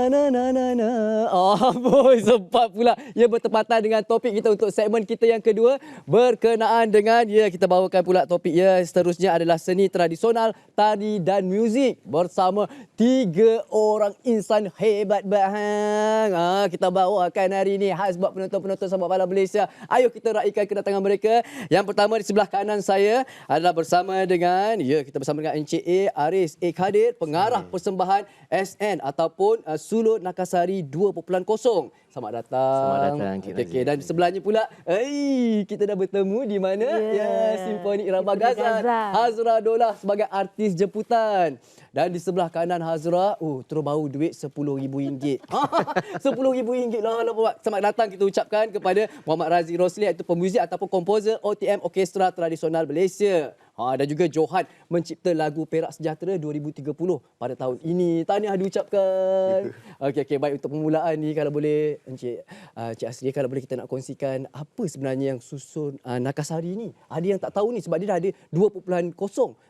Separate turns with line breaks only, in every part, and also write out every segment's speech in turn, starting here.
na na na na na. Oh, boy, sempat pula. Ya, bertepatan dengan topik kita untuk segmen kita yang kedua. Berkenaan dengan, ya, kita bawakan pula topik ya. Seterusnya adalah seni tradisional, tari dan muzik. Bersama 3 orang insan hebat bahang. Kita bawakan hari ini khas buat penonton-penonton Sambut Malam Malaysia. Ayo kita raikan kedatangan mereka. Yang pertama di sebelah kanan saya adalah bersama dengan, ya, kita bersama dengan Encik A. Aris A. Khadir, pengarah persembahan SN ataupun Sulur Nakasari 2.0. Selamat datang.
Selamat datang.
Okay. Dan sebelahnya pula, kita dah bertemu di mana? Ya, Simfoni Irama Ghazal. Hazra Dolah sebagai artis jemputan. Dan di sebelah kanan Hazra, terus bau duit RM10,000. RM10,000 lah. Selamat datang kita ucapkan kepada Muhammad Razi Rosli, iaitu pemuzik ataupun komposer OTM Orkestra Tradisional Malaysia. Dan juga Johan mencipta lagu Perak Sejahtera 2030 pada tahun ini. Tahniah diucapkan. Okey, baik, untuk permulaan ni kalau boleh Encik Asri, kalau boleh kita nak kongsikan apa sebenarnya yang susun Nakasari ni. Ada yang tak tahu ni sebab dia dah ada 2.0.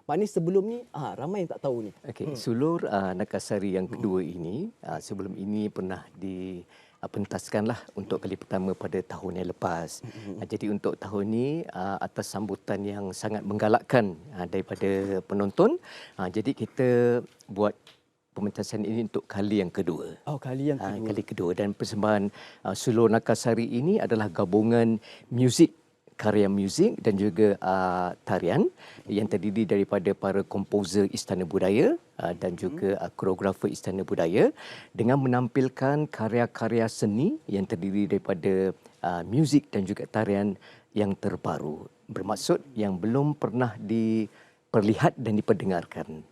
Maknanya sebelum ni ramai yang tak tahu ni.
Okey, Sulur Nakasari yang kedua ini sebelum ini pernah pentaskanlah untuk kali pertama pada tahun yang lepas. Jadi untuk tahun ini atas sambutan yang sangat menggalakkan daripada penonton, jadi kita buat pementasan ini untuk kali yang kedua.
Kali yang kedua.
Kali kedua, dan persembahan Sulur Nakasari ini adalah gabungan muzik, karya muzik dan juga tarian yang terdiri daripada para komposer Istana Budaya dan juga koreografer Istana Budaya dengan menampilkan karya-karya seni yang terdiri daripada muzik dan juga tarian yang terbaru. Bermaksud yang belum pernah diperlihat dan diperdengarkan.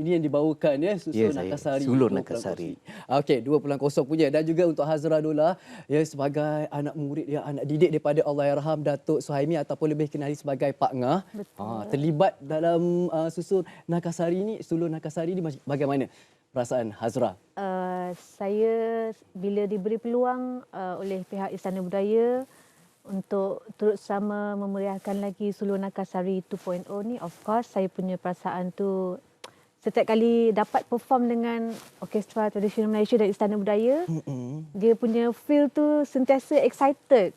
Ini yang dibawakan ya, Nakasari.
Sulur Nakasari.
Okey, 2.0 punya. Dan juga untuk Hazra Dolah, ya, sebagai anak murid, ya, anak didik daripada Allahyarham Datuk Suhaimi ataupun lebih kenali sebagai Pak Ngah. Terlibat dalam susun Nakasari ni, Sulur Nakasari ni, bagaimana perasaan Hazra?
Saya bila diberi peluang oleh pihak Istana Budaya untuk turut sama memeriahkan lagi Sulur Nakasari 2.0 ni, of course saya punya perasaan tu setiap kali dapat perform dengan Orkestra Tradisional Malaysia dan Istana Budaya, dia punya feel tu sentiasa excited.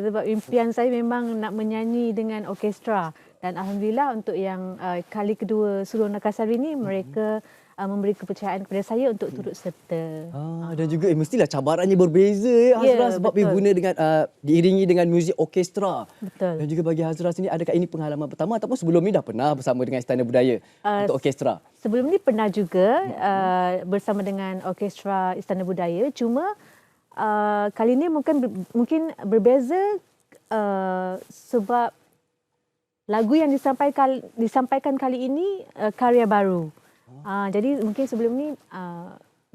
Sebab impian saya memang nak menyanyi dengan orkestra. Dan alhamdulillah untuk yang kali kedua Sulur Nakasari ni, mereka memberi kepercayaan kepada saya untuk turut serta.
Dan juga mestilah cabarannya berbeza ya, Hazra, sebab guna dengan diiringi dengan muzik orkestra.
Betul.
Dan juga bagi Hazra sendiri, adakah ini pengalaman pertama ataupun sebelum ni dah pernah bersama dengan Istana Budaya untuk orkestra?
Sebelum ni pernah juga bersama dengan Orkestra Istana Budaya, cuma kali ni mungkin berbeza sebab lagu yang disampaikan kali ini karya baru. Jadi mungkin sebelum ni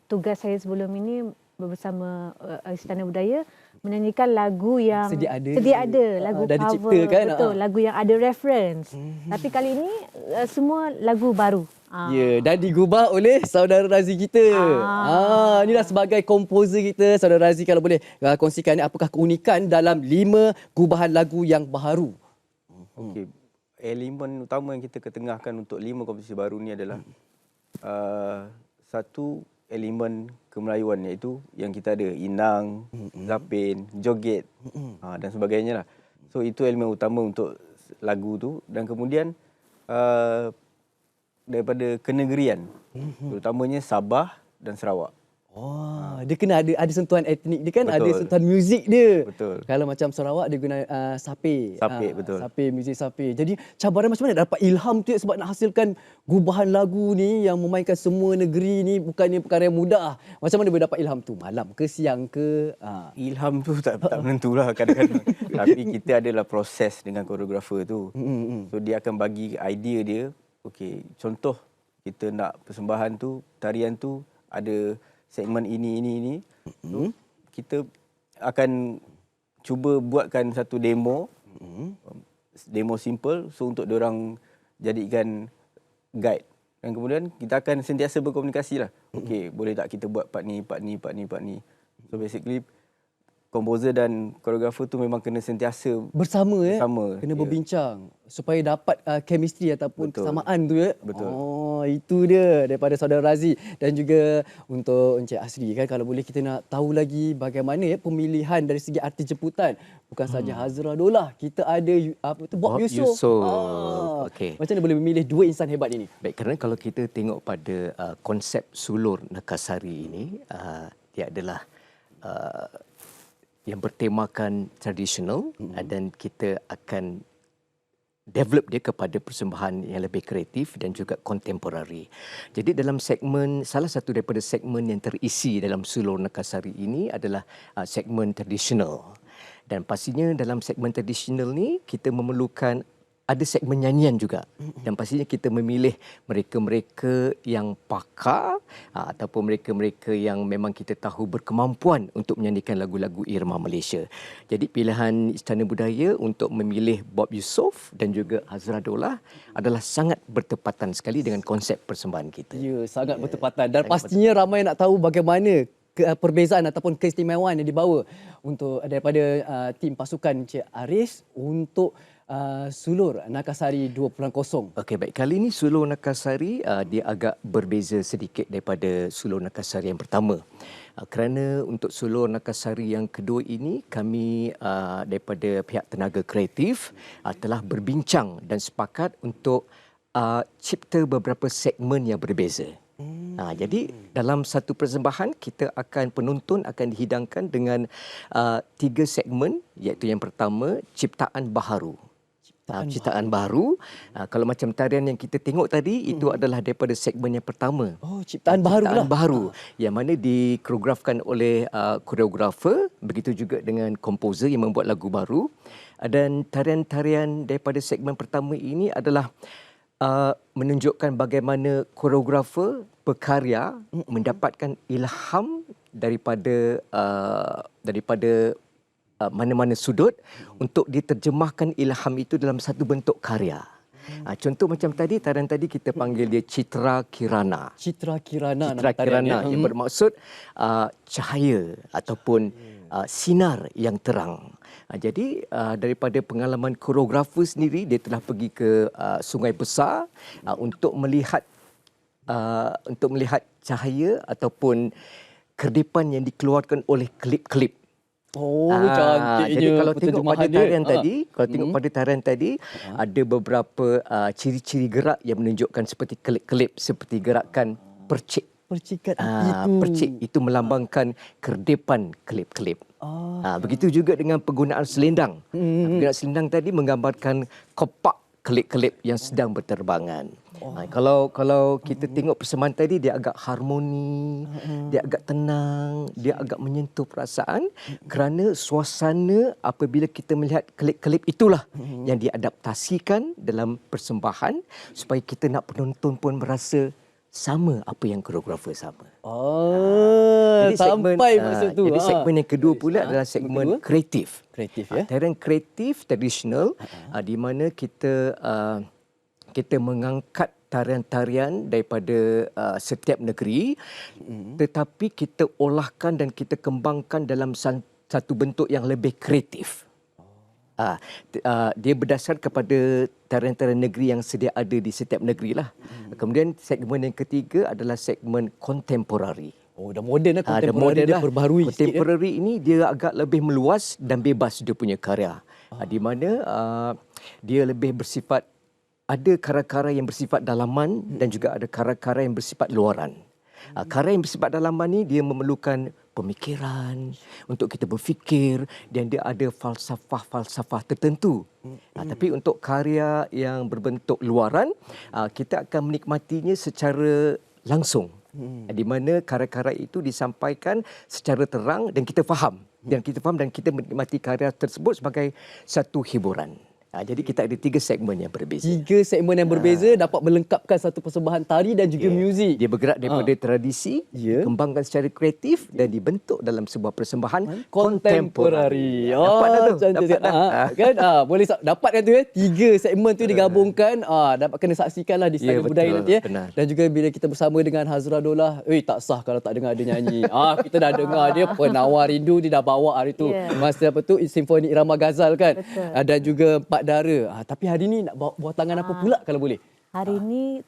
tugas saya sebelum ini bersama Istana Budaya menyanyikan lagu yang sedia ada lagu cover, betul, lagu yang ada reference. Tapi kali ini semua lagu baru.
Ya, dan digubah oleh saudara Razi kita. Inilah sebagai komposer kita, saudara Razi, kalau boleh kongsikan apakah keunikan dalam 5 gubahan lagu yang baru?
Okey, elemen utama yang kita ketengahkan untuk 5 komposisi baru ni adalah satu elemen kemelayuan, iaitu yang kita ada inang, zapin, joget dan sebagainya lah. So itu elemen utama untuk lagu tu. Dan kemudian daripada kenegerian, terutamanya Sabah dan Sarawak.
Dia kena ada sentuhan etnik dia kan. Betul. Ada sentuhan muzik dia.
Betul.
Kalau macam Sarawak dia guna sape.
Betul.
Sape, muzik sape. Jadi cabaran macam mana dapat ilham tu sebab nak hasilkan gubahan lagu ni yang memainkan semua negeri ni, bukannya perkara yang mudah. Macam mana boleh dapat ilham tu? Malam ke, siang ke?
Ilham tu tak menentulah kadang-kadang. Tapi kita adalah proses dengan koreografer tu. So dia akan bagi idea dia. Okey, contoh kita nak persembahan tu, tarian tu ada segmen ini. So, kita akan cuba buatkan satu demo simple, so untuk diorang jadikan guide. Dan kemudian kita akan sentiasa berkomunikasi lah. Okey, boleh tak kita buat part ni. So basically komposer dan koreografer tu memang kena sentiasa
Bersama
bersama.
kena
Ya.
berbincang supaya dapat chemistry ataupun
Betul.
kesamaan tu ya.
Betul.
Oh, itu dia daripada saudara Razi dan juga untuk Encik Asri kan, kalau boleh kita nak tahu lagi bagaimana pemilihan dari segi artis jemputan. Bukan saja Hazra Dolah, kita ada Bob
Bob
Yusof.
Yusof. Okey.
Macam mana boleh memilih dua insan hebat ini?
Baik, kerana kalau kita tengok pada konsep Sulur Nekasari ini, dia adalah yang bertemakan tradisional dan kita akan develop dia kepada persembahan yang lebih kreatif dan juga kontemporari. Jadi dalam salah satu daripada segmen yang terisi dalam Sulur Nekasari ini adalah segmen tradisional. Dan pastinya dalam segmen tradisional ni kita memerlukan ada segmen nyanyian juga. Dan pastinya kita memilih mereka-mereka yang pakar ataupun mereka-mereka yang memang kita tahu berkemampuan untuk menyanyikan lagu-lagu irama Malaysia. Jadi pilihan Istana Budaya untuk memilih Bob Yusof dan juga Hazra Dolah adalah sangat bertepatan sekali dengan konsep persembahan kita.
Ya, sangat bertepatan dan pastinya ramai nak tahu bagaimana perbezaan ataupun keistimewaan yang dibawa untuk daripada tim pasukan Encik Aris untuk Sulur Nekasari 2.0.
Okey, baik. Kali ini Sulur Nekasari dia agak berbeza sedikit daripada Sulur Nekasari yang pertama. Kerana untuk Sulur Nekasari yang kedua ini kami daripada pihak tenaga kreatif telah berbincang dan sepakat untuk cipta beberapa segmen yang berbeza. Jadi dalam satu persembahan penonton akan dihidangkan dengan 3 segmen, iaitu yang pertama ciptaan baharu. Ciptaan baharu. Kalau macam tarian yang kita tengok tadi itu adalah daripada segmen yang pertama.
Oh, ciptaan baharu
Ciptaan
lah.
baharu yang mana dikoreografkan oleh koreografer, begitu juga dengan komposer yang membuat lagu baru. Dan tarian-tarian daripada segmen pertama ini adalah menunjukkan bagaimana koreografer berkarya mendapatkan ilham daripada mana-mana sudut untuk diterjemahkan ilham itu dalam satu bentuk karya. Contoh macam tadi, tarian tadi kita panggil dia Citra Kirana.
Citra Kirana.
Citra Kirana yang bermaksud cahaya ataupun sinar yang terang. Jadi daripada pengalaman koreografer sendiri, dia telah pergi ke Sungai Besar untuk melihat cahaya ataupun kerdipan yang dikeluarkan oleh klip-klip.
Oh, cantiknya.
Jadi kalau tengok pada tarian tadi, ada beberapa ciri-ciri gerak yang menunjukkan seperti kelip-kelip, seperti gerakan percik.
Percikan
Percik itu melambangkan kerdipan kelip-kelip. Begitu juga dengan penggunaan selendang. Penggunaan selendang tadi menggambarkan kopak kelip-kelip yang sedang berterbangan. Kalau kita tengok persembahan tadi, dia agak harmoni, dia agak tenang, dia agak menyentuh perasaan kerana suasana apabila kita melihat kelip-kelip itulah yang diadaptasikan dalam persembahan supaya kita nak penonton pun merasa sama apa yang koreografer sama.
Maksud tu.
Jadi segmen yang kedua pula adalah segmen kreatif.
Kreatif ya.
Tarian kreatif tradisional di mana kita mengangkat tarian-tarian daripada setiap negeri tetapi kita olahkan dan kita kembangkan dalam satu bentuk yang lebih kreatif. Dia berdasar kepada tarian-tarian negeri yang sedia ada di setiap negeri lah. Kemudian segmen yang ketiga adalah segmen kontemporari.
Oh, dah moden lah.
Dah
Kontemporari dia perbaharui sikit.
Kontemporari ini dia agak lebih meluas dan bebas dia punya karya. Di mana dia lebih bersifat, ada karya-karya yang bersifat dalaman dan juga ada karya-karya yang bersifat luaran. Karya yang bersifat dalaman ni dia memerlukan pemikiran untuk kita berfikir dan dia ada falsafah-falsafah tertentu. Tapi untuk karya yang berbentuk luaran, kita akan menikmatinya secara langsung. Di mana karya-karya itu disampaikan secara terang dan kita faham. Dan kita menikmati karya tersebut sebagai satu hiburan. Jadi kita ada 3 segmen yang berbeza.
3 segmen yang berbeza dapat melengkapkan satu persembahan tari dan juga muzik.
Dia bergerak daripada tradisi, dikembangkan secara kreatif dan dibentuk dalam sebuah persembahan
Kontemporari.
Dapat dah tu.
Cantik
Dapat dah.
kan? Boleh dapat kan tu 3 segmen tu digabungkan. Dapat kena saksikanlah di Istana Budaya nanti
benar.
Dan juga bila kita bersama dengan Hazra Dolah, tak sah kalau tak dengar dia nyanyi. Kita dah dengar dia Penawar Rindu, dia dah bawa hari tu. Masa apa tu Simfoni Irama Ghazal kan. Dan juga Empat Dara. Tapi hari ni nak bawa tangan apa pula kalau boleh?
Hari ni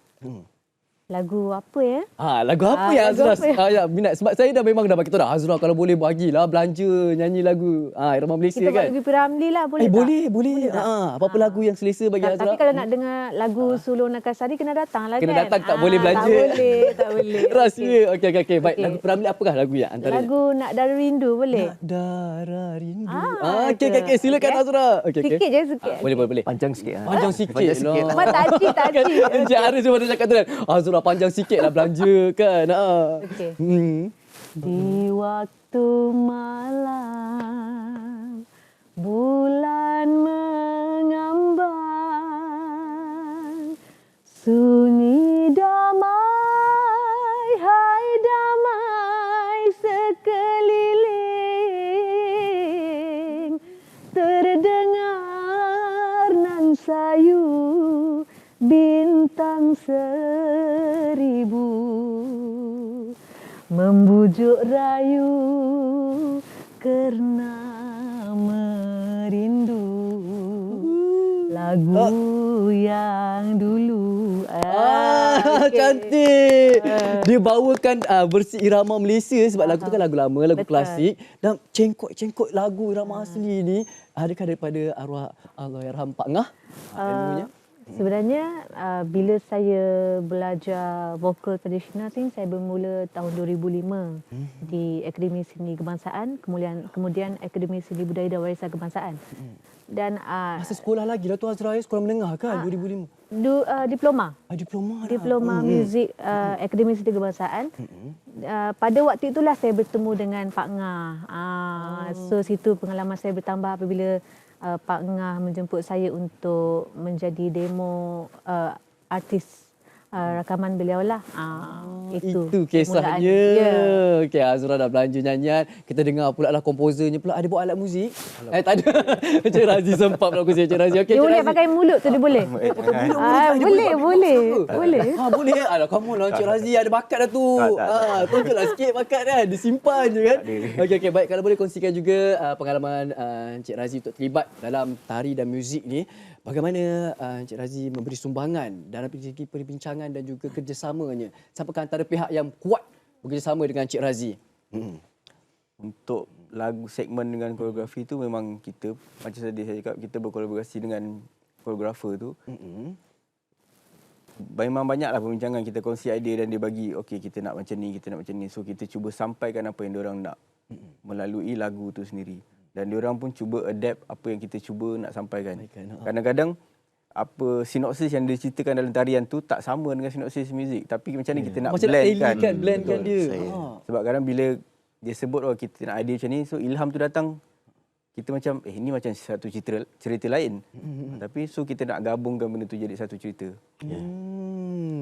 lagu apa ya?
Lagu apa yang
lagu
Hazra
apa
minat? Sebab saya dah memang dah bagi tahu dah. Hazra kalau boleh bagilah belanja nyanyi lagu Irama Malaysia
Kita buat
kan.
lagu Piramli lah, boleh tak?
Boleh. Apa-apa lagu yang selesa bagi Hazra.
Tapi kalau nak dengar lagu Sulung Nakasari kena datang lah
Kena
kan?
datang, tak boleh belanja.
Tak boleh.
Rahsia. Okey. Baik,
Okey.
lagu Piramli apakah lagu yang antara?
Lagu Nak Dara Rindu boleh?
Darah Rindu.
tu.
Okey. Silakan Hazra. Okey.
Sikit je, sikit.
Boleh.
Panjang sikit.
Panjang sikit
Panjang sikit
lah.
Abang tak cik.
Encik Aris cuma cakap tu kan. Hazra panjang sikit lah belanja kan.
Okey.
Hmm.
Di waktu malam bulan mengambang, sunyi damai, hai damai sekeliling, terdengar nan sayu bintang seribu, membujuk rayu kerana merindu lagu yang dulu. Okey.
Cantik. Dia bawakan versi irama Malaysia sebab lagu tu kan lagu lama, lagu
Betul.
klasik dan cengkok lagu irama asli ni adakah daripada arwah Allahyarham Pak Ngah? Ilmunya.
Sebenarnya bila saya belajar vokal tradisional ni, saya bermula tahun 2005 di Akademi Seni Kebangsaan, kemudian Akademi Seni Budaya dan Warisan Kebangsaan. Dan
Masa sekolah lagi lah tu Hazra, sekolah menengah kan 2005.
diploma.
Diploma
Muzik Akademi Seni Kebangsaan. Pada waktu itulah saya bertemu dengan Pak Ngah. So situ pengalaman saya bertambah apabila Pak Ngah menjemput saya untuk menjadi demo artis rakaman beliau lah.
Itu kisahnya. Okey, Hazra dah belanja nyanyian. Kita dengar pula lah komposernya pula. Ada bawa alat muzik? Tak ada. Encik Razi sempat pula aku Encik Razi. Okey,
Dia
Encik
boleh
Razi.
pakai mulut tu, dia boleh. Boleh. Boleh.
Boleh. Alah, kamu lah Encik Razi ada bakat dah tu. Tunjuklah sikit bakat kan. Disimpan je kan. Okey. Baik, kalau boleh kongsikan juga pengalaman Encik Razi untuk terlibat dalam tari dan muzik ni. Bagaimana Encik Razi memberi sumbangan dalam segi perbincangan dan juga kerjasamanya? Siapakah antara pihak yang kuat bekerjasama dengan Encik Razi?
Untuk lagu segmen dengan koreografi tu memang kita, macam tadi saya cakap, kita berkolaborasi dengan koreografer tu. Memang banyaklah perbincangan, kita kongsi idea dan dia bagi, okey kita nak macam ni, So kita cuba sampaikan apa yang diorang nak melalui lagu tu sendiri. Dan diorang pun cuba adapt apa yang kita cuba nak sampaikan. Kadang-kadang apa sinopsis yang diceritakan dalam tarian tu tak sama dengan sinopsis muzik, tapi macam ni kita nak
blendkan dia.
Sebab kadang bila dia sebut kita nak idea macam ni, so ilham tu datang, kita macam ini macam satu cerita lain. Tapi so kita nak gabungkan benda tu jadi satu cerita.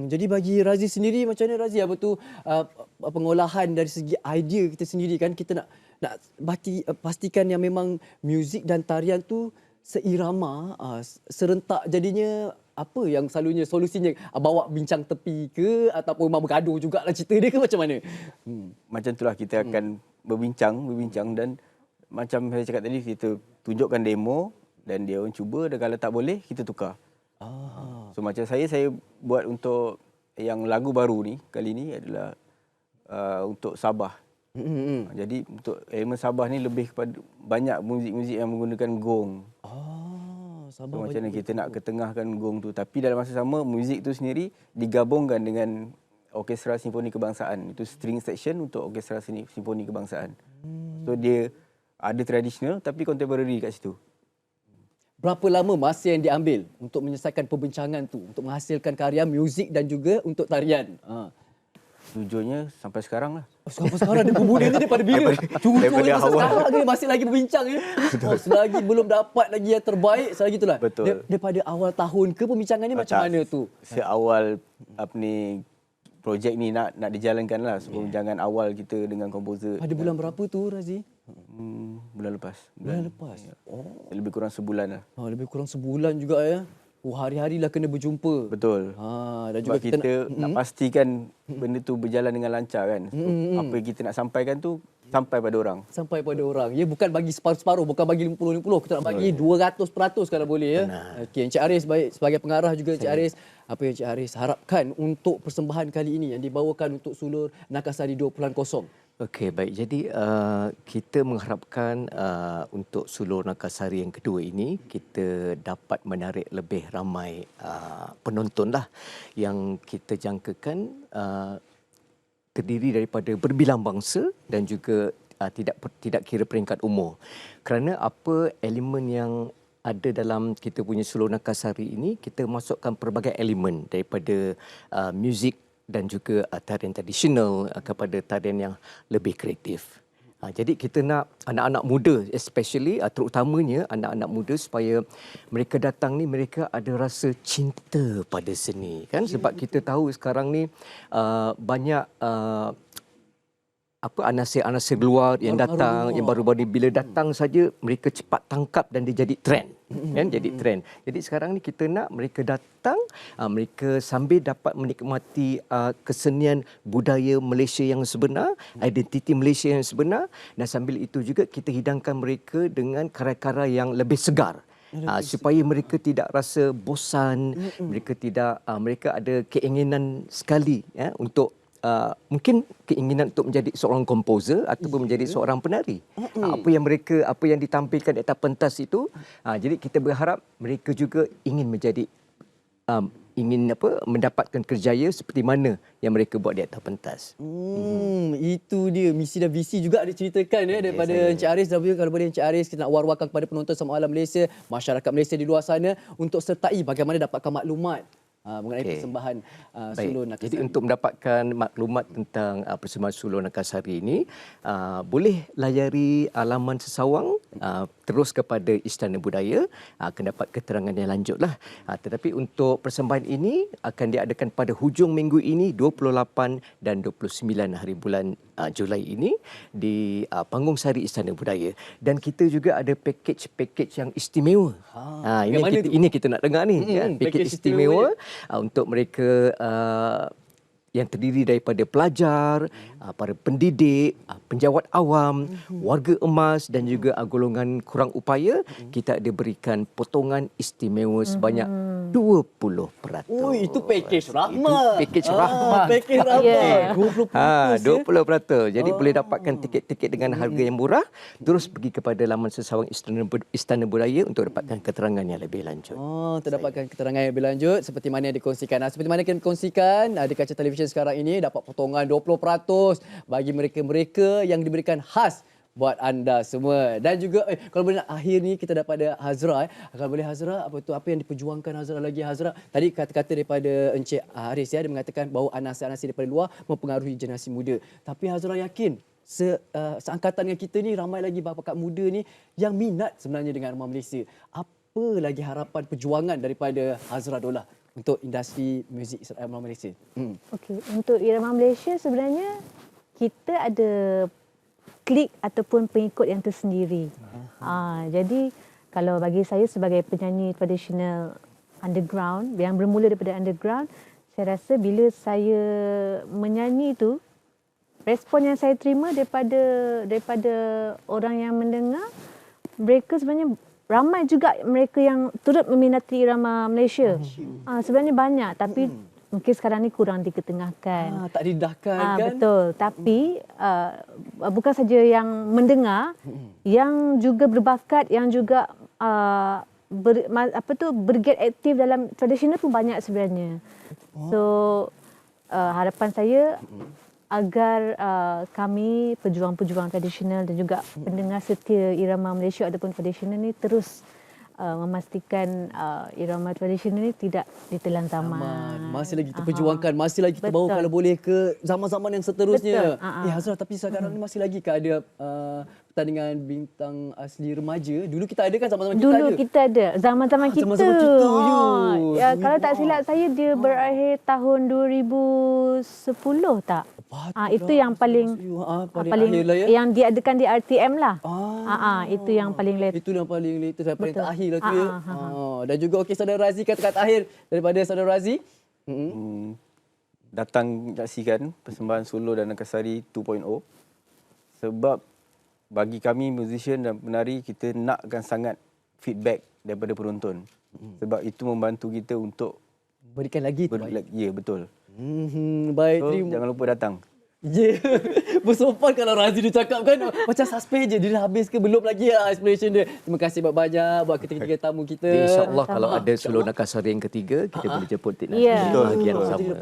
Jadi bagi Razi sendiri macam mana Razi, apa tu pengolahan dari segi idea kita sendiri kan, kita nak pastikan yang memang muzik dan tarian tu seirama, serentak jadinya. Apa yang selalunya solusinya, bawa bincang tepi ke ataupun memang bergaduh jugalah cerita dia ke macam mana?
Macam itulah kita akan berbincang dan macam saya cakap tadi, kita tunjukkan demo dan dia orang cuba, dan kalau tak boleh kita tukar. So macam saya buat untuk yang lagu baru ni kali ni adalah untuk Sabah. Jadi untuk elemen Sabah ni lebih kepada banyak muzik-muzik yang menggunakan gong.
Sabah
So, macam mana kita nak ketengahkan gong tu, tapi dalam masa sama muzik tu sendiri digabungkan dengan Orkestra Simfoni Kebangsaan. Itu string section untuk Orkestra Simfoni Kebangsaan. So dia ada tradisional tapi contemporary kat situ.
Berapa lama masa yang diambil untuk menyelesaikan perbincangan tu, untuk menghasilkan karya muzik dan juga untuk tarian?
jujurnya sampai sekarang lah.
Sampai sekarang dia berbudi ni daripada bila? Cucu
daripada
ni
awal.
sekarang ni masih lagi berbincang ya. Oh, selagi belum dapat lagi yang terbaik, selagi itulah.
Betul.
Daripada awal tahun ke pembincangan ni macam mana tu?
Seawal projek ni nak dijalankan lah. Perbincangan awal kita dengan komposer.
Pada bulan berapa tu Razi?
Bulan lepas.
Bulan lepas.
Oh. Lebih kurang sebulan lah.
Lebih kurang sebulan juga ya. Hari-hari lah kena berjumpa.
Betul.
Dan
Sebab
juga
kita nak pastikan benda tu berjalan dengan lancar kan. Apa yang kita nak sampaikan tu sampai pada orang.
Sampai pada orang. Ya, bukan bagi separuh-separuh, bukan bagi 50-50. Kita nak bagi 200% kalau boleh ya. Okey, Encik Aris sebagai pengarah juga Encik Aris, apa yang Encik Aris harapkan untuk persembahan kali ini yang dibawakan untuk Sulur Nakasari 2.0?
Okey, baik. Jadi kita mengharapkan untuk Sulur Nakasari yang kedua ini kita dapat menarik lebih ramai penonton lah, yang kita jangkakan terdiri daripada berbilang bangsa dan juga tidak kira peringkat umur. Kerana apa elemen yang ada dalam kita punya Sulur Nakasari ini, kita masukkan pelbagai elemen daripada muzik dan juga tarian tradisional kepada tarian yang lebih kreatif. Jadi kita nak anak-anak muda, especially terutamanya anak-anak muda, supaya mereka datang ni mereka ada rasa cinta pada seni kan, sebab kita tahu sekarang ni banyak anasir-anasir luar yang datang, yang baru-baru bila datang saja mereka cepat tangkap dan dia jadi trend kan, jadi trend. Jadi sekarang ni kita nak mereka datang, mereka sambil dapat menikmati kesenian budaya Malaysia yang sebenar, identiti Malaysia yang sebenar, dan sambil itu juga kita hidangkan mereka dengan karya-karya yang lebih segar. Supaya mereka tidak rasa bosan, mereka ada keinginan sekali untuk mungkin keinginan untuk menjadi seorang komposer ataupun menjadi seorang penari. Apa yang ditampilkan di atas pentas itu, jadi kita berharap mereka juga ingin menjadi mendapatkan kerjaya seperti mana yang mereka buat di atas pentas.
Itu dia misi dan visi juga diceritakan daripada Encik Aris, dan juga daripada Encik Aris kita nak war-warkan kepada penonton sama alam Malaysia, masyarakat Malaysia di luar sana untuk sertai bagaimana dapatkan maklumat mengenai persembahan Sulur Nakasari.
Jadi untuk mendapatkan maklumat tentang persembahan Sulur Nakasari ini, boleh layari laman Sesawang, terus kepada Istana Budaya, akan dapat keterangan yang lanjutlah. Tetapi untuk persembahan ini akan diadakan pada hujung minggu ini, 28 dan 29 hari bulan Julai ini di Panggung Sari Istana Budaya. Dan kita juga ada package yang istimewa. Ini kita nak dengar ni, package istimewa untuk mereka yang terdiri daripada pelajar, para pendidik, penjawat awam, warga emas dan juga golongan kurang upaya. Kita ada berikan potongan istimewa sebanyak 20%.
Oh, itu package rahmat.
Itu package rahmat.
Package rahmat.
20%. Jadi boleh dapatkan tiket-tiket dengan harga yang murah. Terus pergi kepada laman Sesawang Istana Budaya untuk dapatkan keterangan yang lebih lanjut.
Terdapatkan keterangan yang lebih lanjut seperti mana yang dikongsikan. Seperti mana yang dikongsikan di kaca televisyen sekarang ini, dapat potongan 20% bagi mereka-mereka yang diberikan khas buat anda semua. Dan juga kalau boleh akhir ni kita dapat ada Hazra. Kalau boleh Hazra, apa yang diperjuangkan Hazra lagi Hazra? Tadi kata-kata daripada Encik Haris dia mengatakan bahawa anasir-anasir daripada luar mempengaruhi generasi muda. Tapi Hazra yakin seangkatan dengan kita ni ramai lagi bakat muda ni yang minat sebenarnya dengan Irama Malaysia. Apa lagi harapan perjuangan daripada Hazra Dolah untuk industri muzik Irama Malaysia?
Okey, untuk Irama Malaysia sebenarnya kita ada klik ataupun pengikut yang tersendiri. Jadi kalau bagi saya sebagai penyanyi tradisional underground yang bermula daripada underground, saya rasa bila saya menyanyi tu, respon yang saya terima daripada orang yang mendengar, mereka sebenarnya ramai juga mereka yang turut meminati irama Malaysia. Sebenarnya banyak, tapi mungkin sekarang ni kurang diketengahkan. Tak
didedahkan kan?
Betul. Tapi bukan saja yang mendengar, yang juga berbakat, yang juga bergiat aktif dalam tradisional pun banyak sebenarnya. So harapan saya agar kami pejuang-pejuang tradisional dan juga pendengar setia irama Malaysia ataupun tradisional ni terus memastikan irama tradisional ini tidak ditelan zaman.
Masih lagi kita perjuangkan, masih lagi kita bawa
Betul.
kalau boleh ke zaman-zaman yang seterusnya.
Betul.
Hazra, tapi sekarang ni masih lagi ke ada pertandingan bintang asli remaja? Dulu kita ada kan zaman-zaman kita
Dulu
ada?
kita ada, zaman-zaman kita.
zaman-zaman kita, ya.
Ya, kalau tak silap saya dia berakhir tahun 2010 tak? Itu yang paling
paling akhir lah ya.
yang diadakan di RTM lah. Itu yang paling
Itu yang paling latest dan paling
Betul.
terakhir lah tu ya. Dan juga okey Saudara Razi, kata-kata akhir daripada Saudara Razi.
Datang saksikan persembahan solo dan Nakasari 2.0 sebab bagi kami musician dan penari kita nakkan sangat feedback daripada penonton. Sebab itu membantu kita untuk
Berikan lagi tu.
ya betul.
Baik,
So,
terima.
jangan lupa datang.
Yeah. Bersopan kalau Razi dia cakap kan macam suspend je, dia dah habis ke belum lagi explanation dia. Terima kasih banyak-banyak buat ketiga-tiga tamu kita.
InsyaAllah kalau ada Suluh Nakasari yang ketiga, kita boleh jemput Tik Nasi
Ya.
di bahagian sama.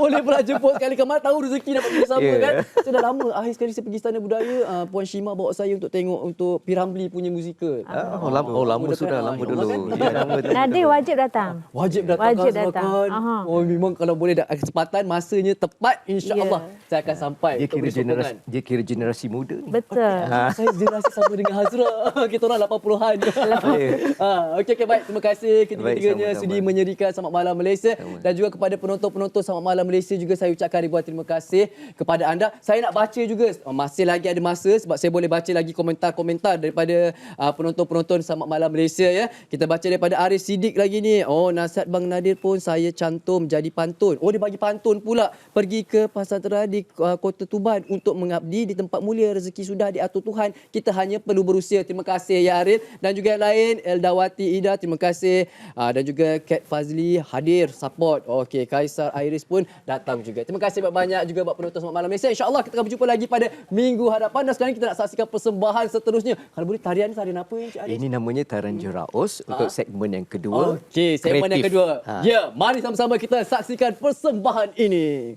Boleh pula jemput sekali ke mana tahu rezeki dapat bersama
Yeah.
kan. Saya dah lama akhir sekali saya pergi Istana Budaya, Puan Shima bawa saya untuk tengok untuk Piramli punya musikal.
Lama sudah, lama dulu. Ya, lama tu.
Nadir wajib datang.
Wajib datang
Wajib
Hazra
datang.
kan.
Aha.
Oh memang kalau boleh ada kesempatan masanya tepat insya-Allah saya akan sampai.
Dia
untuk
kira
beri
generasi,
sokongan.
dia kira generasi muda ni.
Betul.
Saya generasi sama dengan Hazra. Kita orang 80-an. Okey, baik. Terima kasih ketiga-tiganya
sama-sama.
sudi menyerikan Selamat Malam Malaysia. Dan juga kepada penonton-penonton Selamat Malam Malaysia juga saya ucapkan ribuan terima kasih kepada anda. Saya nak baca juga, masih lagi ada masa sebab saya boleh baca lagi komentar-komentar daripada penonton-penonton Selamat Malam Malaysia ya. Kita baca daripada Arif Siddiq lagi ni. Oh, nasihat Bang Nadir pun saya cantum jadi pantun. Oh, dia bagi pantun pula. Pergi ke pasar terah di Kota Tuban untuk mengabdi di tempat mulia, rezeki sudah diatur Tuhan, kita hanya perlu berusia. Terima kasih ya Arif. Dan juga yang lain Eldawati Ida, terima kasih. Dan juga Kat Fazli hadir support. Okey, Kaisar Iris pun datang juga. Terima kasih banyak juga buat penonton Selamat Malam Malaysia. InsyaAllah kita akan berjumpa lagi pada minggu hadapan. Dan sekarang kita nak saksikan persembahan seterusnya. Kalau boleh tarian apa Encik Aris?
Ini namanya Tarian Jeraus untuk segmen yang kedua.
Okey, segmen yang
Kreatif.
kedua. Ya, mari sama-sama kita saksikan persembahan ini.